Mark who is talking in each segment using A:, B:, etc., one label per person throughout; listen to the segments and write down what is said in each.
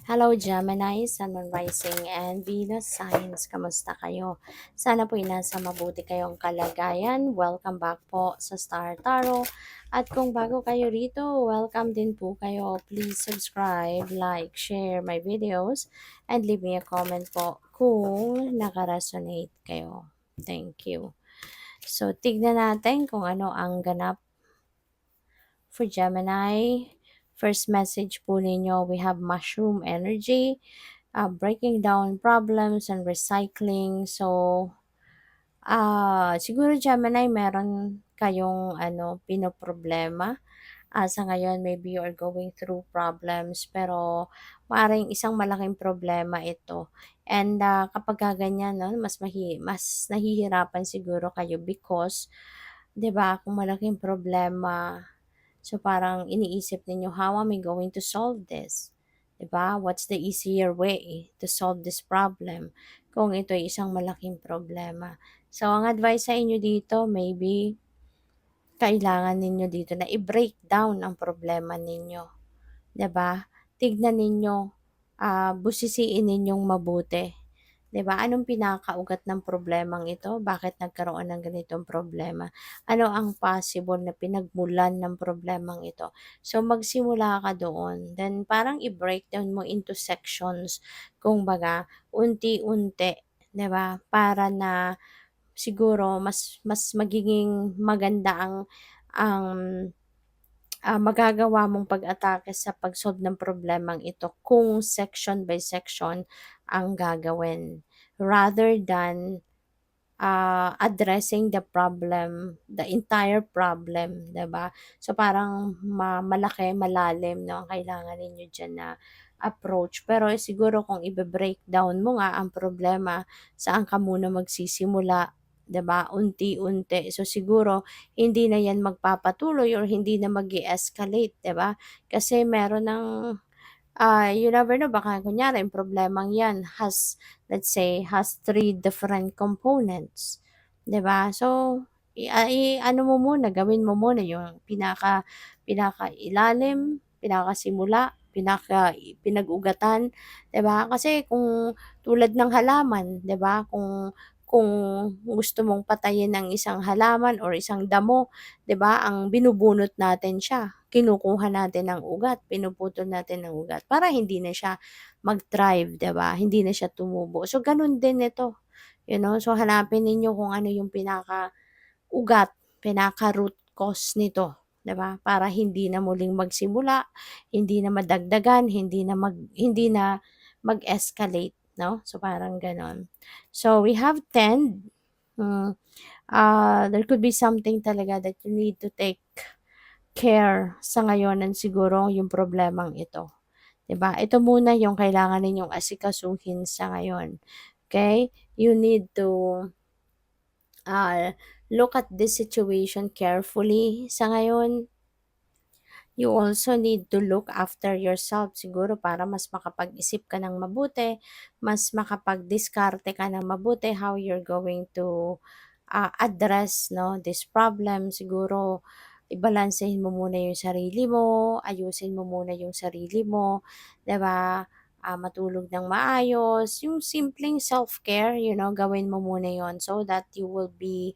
A: Hello Gemini, Sun, Moon Rising, and Venus Signs. Kamusta kayo? Sana po nasa mabuti kayong kalagayan. Welcome back po sa Star Tarot. At kung bago kayo rito, welcome din po kayo. Please subscribe, like, share my videos, and leave me a comment po kung nakaresonate kayo. Thank you. So, tignan natin kung ano ang ganap for Gemini. First message po ninyo, we have mushroom energy, breaking down problems and recycling. So, siguro Gemini, meron kayong pinoproblema. Sa ngayon, maybe you are going through problems, pero maaaring isang malaking problema ito. And kapag ganyan, no, mas nahihirapan siguro kayo because, 'di ba, kung malaking problema, so parang iniisip ninyo, how am I going to solve this? 'Di ba? What's the easier way to solve this problem kung ito ay isang malaking problema? So, ang advice sa inyo dito, maybe kailangan ninyo dito na i-break down ang problema ninyo. 'Di ba? Tignan ninyo, busisiin ninyong mabuti. 'Di ba? Anong pinakaugat ng problemang ito? Bakit nagkaroon ng ganitong problema? Ano ang possible na pinagmulan ng problemang ito? So, magsimula ka doon. Then, parang i-breakdown mo into sections. Kung baga, unti-unti. 'Di ba? Para na siguro mas magiging maganda ang magagawa mong pag-atake sa pag-solve ng problemang ito kung section by section ang gagawin. Rather than addressing the problem, the entire problem, 'di ba? So parang malaki, malalim, no, ang kailangan ninyo diyan na approach. Pero siguro kung ibe-breakdown mo nga ang problema, saan ka muna magsisimula, 'di ba? Unti-unti. So siguro hindi na 'yan magpapatuloy or hindi na mag-e-escalate, 'di ba? Kasi meron ng you never know, baka kunyari yung problemang yan has three different components, 'di ba? So, ano mo muna, gawin mo muna yung pinakailalim, pinakasimula, pinag-ugatan, 'di ba? Kasi kung tulad ng halaman, 'di ba? Kung gusto mong patayin ng isang halaman or isang damo, 'di ba, ang binubunot natin siya, kinukuha natin ang ugat, pinuputol natin ang ugat para hindi na siya mag-thrive, 'di ba, hindi na siya tumubo. So, gano'n din ito, So, hanapin ninyo kung ano yung pinaka-ugat, pinaka-root cause nito, 'di ba, para hindi na muling magsimula, hindi na madagdagan, hindi na mag-escalate, 'no? So, parang gano'n. So, we have 10. Hmm, there could be something talaga that you need to take care sa ngayonan siguro yung problemang ito, 'di ba? Ito muna yung kailangan ninyong asikasuhin sa ngayon, okay? You need to, look at this situation carefully sa ngayon. You also need to look after yourself siguro para mas makapag-isip ka ng mabuti, mas makapag-diskarte ka ng mabuti how you're going to address, no, this problem. Siguro ibalansehin mo muna yung sarili mo, ayusin mo muna yung sarili mo, 'di ba? Matulog ng maayos, yung simpleng self-care, gawin mo muna yon so that you will be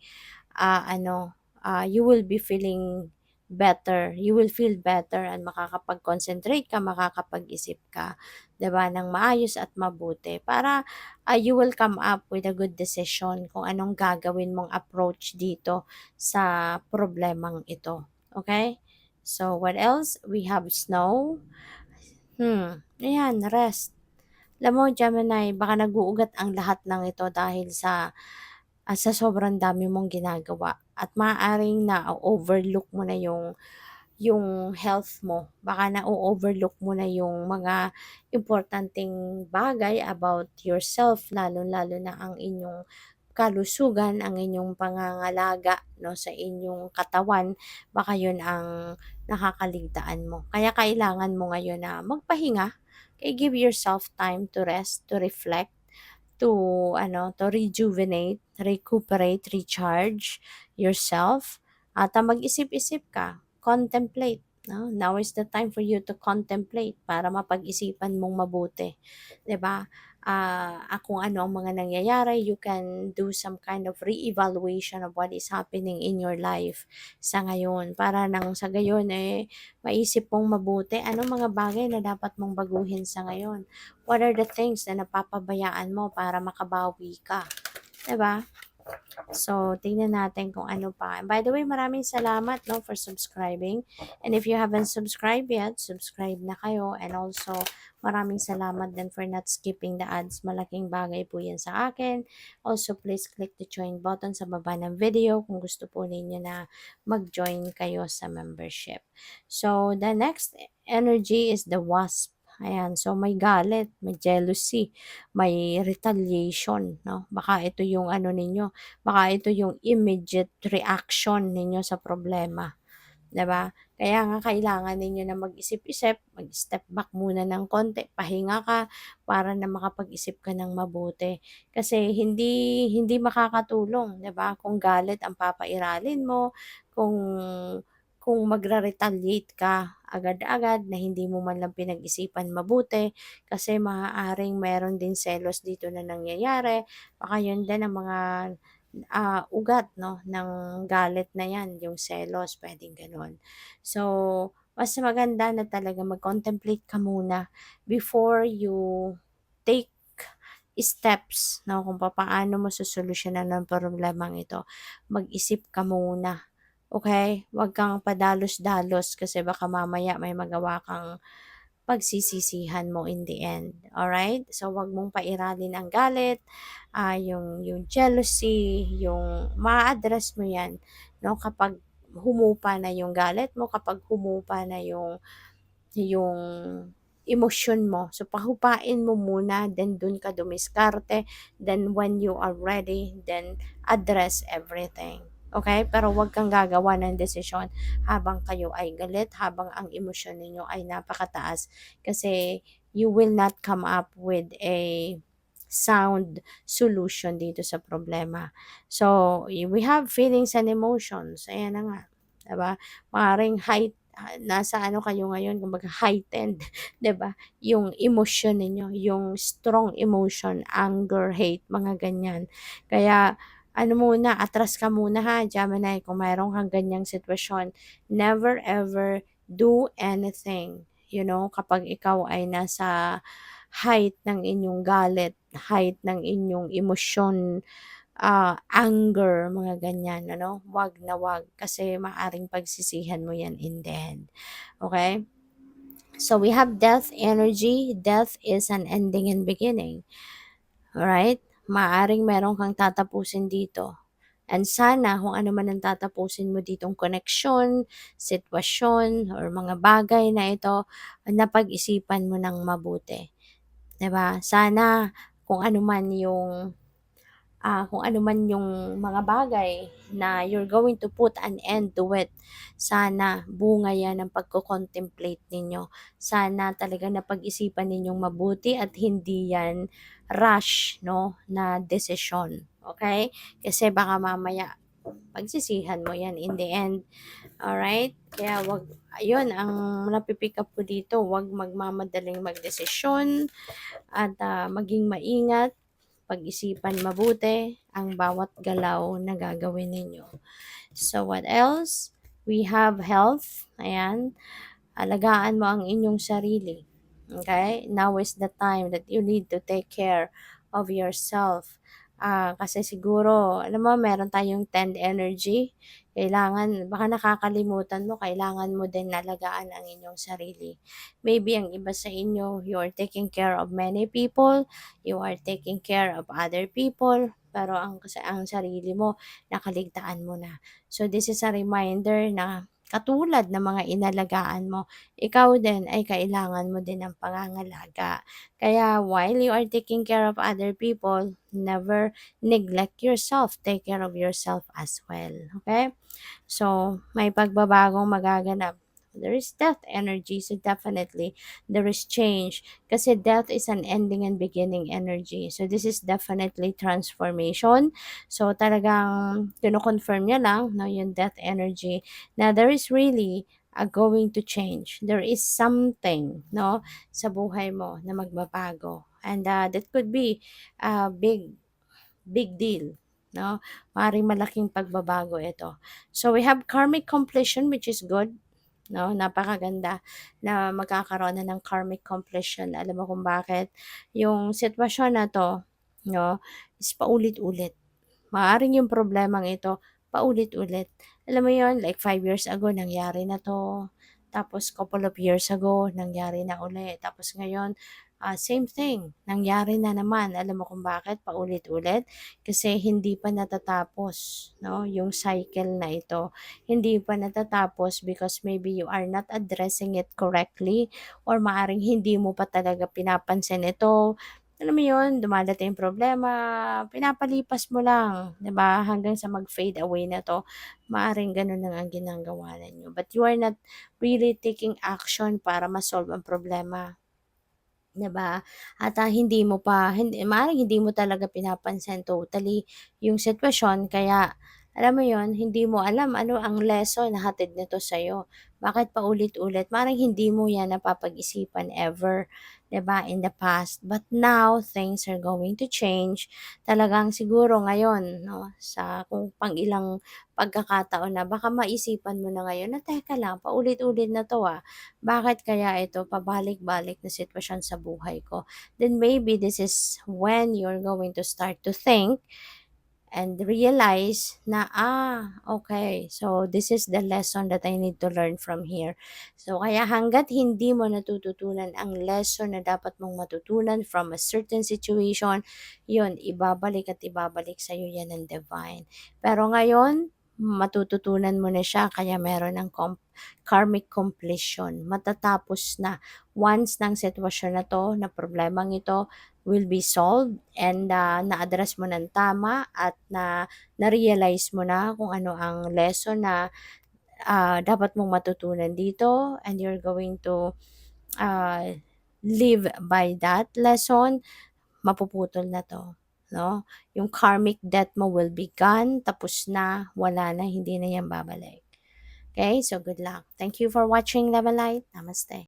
A: feeling better. You will feel better and makakapag-concentrate ka, makakapag-isip ka, 'di ba, ng maayos at mabuti para you will come up with a good decision kung anong gagawin mong approach dito sa problemang ito. Okay? So, what else? We have snow. Ayan, rest. Alam mo, Gemini, baka nag-uugat ang lahat ng ito dahil sa sobrang dami mong ginagawa at maaaring na-overlook mo na yung health mo. Baka na-overlook mo na yung mga importanteng bagay about yourself, lalo-lalo na ang inyong kalusugan, ang inyong pangangalaga, no, sa inyong katawan, baka yun ang nakakaligtaan mo. Kaya kailangan mo ngayon na magpahinga, give yourself time to rest, to reflect, to rejuvenate, recuperate, recharge yourself, at mag-isip-isip ka, contemplate, No? Now is the time for you to contemplate para mapag-isipan mong mabuti, 'di ba? Kung ano ang mga nangyayari, you can do some kind of re-evaluation of what is happening in your life sa ngayon para nang sa gayon eh maisip mong mabuti anong mga bagay na dapat mong baguhin sa ngayon. What are the things na napapabayaan mo para makabawi ka, 'di ba? So, tingnan natin kung ano pa. And by the way, maraming salamat no, for subscribing. And if you haven't subscribed yet, subscribe na kayo. And also, maraming salamat din for not skipping the ads. Malaking bagay po yan sa akin. Also, please click the join button sa baba ng video kung gusto po ninyo na mag-join kayo sa membership. So, the next energy is the wasp. Ayan, so may galit, may jealousy, may retaliation, no? Baka ito yung ano ninyo, baka ito yung immediate reaction ninyo sa problema, 'di ba? Kaya nga kailangan ninyo na mag-isip-isip, mag-step back muna ng konti, pahinga ka para na makapag-isip ka ng mabuti. Kasi hindi hindi makakatulong, 'di ba? Kung galit ang papairalin mo, kung magre-retaliate ka agad-agad na hindi mo man lang pinag-isipan mabuti kasi maaaring meron din selos dito na nangyayari. Baka yun din ang mga ugat 'no, ng galit na 'yan, yung selos, puwedeng gano'n. So, mas maganda na talaga mag-contemplate ka muna before you take steps 'no, kung papaano mo susolusyunan ang problemang ito. Mag-isip ka muna, okey? Huwag kang padalos-dalos kasi baka mamaya may magawa kang pagsisisihan mo in the end, alright? So, wag mong pairalin ang galit, yung jealousy, yung maa-address mo 'yan 'no, kapag humupa na yung galit mo, kapag humupa na yung emosyon mo. So, pahupain mo muna, then dun ka dumiskarte, then when you are ready, then address everything. Okay? Pero wag kang gagawa ng desisyon habang kayo ay galit, habang ang emosyon ninyo ay napakataas kasi you will not come up with a sound solution dito sa problema. So, we have feelings and emotions. Ayan na nga. Diba? Maaaring nasa ano kayo ngayon, kumbaga heightened, 'di ba? Yung emosyon ninyo, yung strong emotion, anger, hate, mga ganyan. Kaya ano muna, atras ka muna ha, Gemini, kung mayroon kang ganyang sitwasyon. Never ever do anything, kapag ikaw ay nasa height ng inyong galit, height ng inyong emosyon, anger, mga ganyan, ano? Wag na wag kasi maaring pagsisihan mo yan in the end. Okay? So we have death energy. Death is an ending and beginning. Alright? Maaring meron kang tatapusin dito. And sana kung ano man ang tatapusin mo ditong koneksyon, sitwasyon, or mga bagay na ito, napag-isipan mo ng mabuti. 'Di ba? Sana kung ano man yung mga bagay na you're going to put an end to it, sana bunga yan ng pagko-contemplate ninyo. Sana talaga napag-isipan ninyong mabuti at hindi yan rush, no, na desisyon. Okay? Kasi baka mamaya pagsisihan mo yan in the end. Alright? Kaya wag, ayun, ang napipick up ko dito, wag magmamadaling magdesisyon at maging maingat, pag-isipan mabuti ang bawat galaw na gagawin ninyo. So what else? We have health. Ayan. Alagaan mo ang inyong sarili. Okay? Now is the time that you need to take care of yourself. Kasi siguro, alam mo, meron tayong tend energy. Kailangan, baka nakakalimutan mo, kailangan mo din nalagaan ang inyong sarili. Maybe ang iba sa inyo, you are taking care of many people, you are taking care of other people, pero ang sarili mo, nakaligtaan mo na. So this is a reminder na katulad ng mga inalagaan mo, ikaw din ay kailangan mo din ng pangangalaga. Kaya while you are taking care of other people, never neglect yourself. Take care of yourself as well. Okay? So, may pagbabagong magaganap. There is death energy, so definitely there is change. Kasi death is an ending and beginning energy. So, this is definitely transformation. So, talagang kino-confirm niya lang, no, yung death energy, na there is really are going to change. There is something, no, sa buhay mo na magbabago. And that could be a big deal, no? Maaaring malaking pagbabago ito. So we have karmic completion, which is good, no? Napakaganda na magkakaroon na ng karmic completion. Alam mo kung bakit? Yung sitwasyon na 'to, no, is paulit-ulit. Maaaring yung problemang ito paulit-ulit. Alam mo yon, like 5 years ago nangyari na 'to, tapos couple of years ago nangyari na uli, tapos ngayon, same thing, nangyari na naman. Alam mo kung bakit paulit-ulit? Kasi hindi pa natatapos, 'no, yung cycle na ito. Hindi pa natatapos because maybe you are not addressing it correctly or maaaring hindi mo pa talaga pinapansin ito. Alam mo 'yun, dumadating yung problema, pinapalipas mo lang, 'di ba, hanggang sa mag-fade away na 'to. Maaaring gano'n lang ang ginagawa ninyo, but you are not really taking action para ma-solve ang problema. 'Di ba? At, maaaring hindi mo talaga pinapansin totally yung sitwasyon kaya alam mo yon, hindi mo alam ano ang lesson na hatid nito sa'yo. Bakit paulit-ulit? Maaaring hindi mo 'yan napapag-isipan ever, 'di ba, in the past. But now, things are going to change. Talagang siguro ngayon 'no, sa kung pang-ilang pagkakataon na baka maisipan mo na ngayon na, "Teka lang, paulit-ulit na 'to, bakit kaya ito pabalik-balik na sitwasyon sa buhay ko?" Then maybe this is when you're going to start to think and realize na, okay, so this is the lesson that I need to learn from here. So, kaya hanggat hindi mo natututunan ang lesson na dapat mong matutunan from a certain situation, yun, ibabalik at ibabalik sa'yo yan ng divine. Pero ngayon, matututunan mo na siya, kaya meron ng karmic completion. Matatapos na once ng sitwasyon na to, na problemang ito, will be solved and na-address mo ng tama at na-realize mo na kung ano ang lesson na dapat mong matutunan dito and you're going to uh, live by that lesson, mapuputol na 'to, 'no? Yung karmic debt mo will be gone, tapos na, wala na, hindi na 'yan babalik. Okay, so good luck. Thank you for watching, Love and Light. Namaste.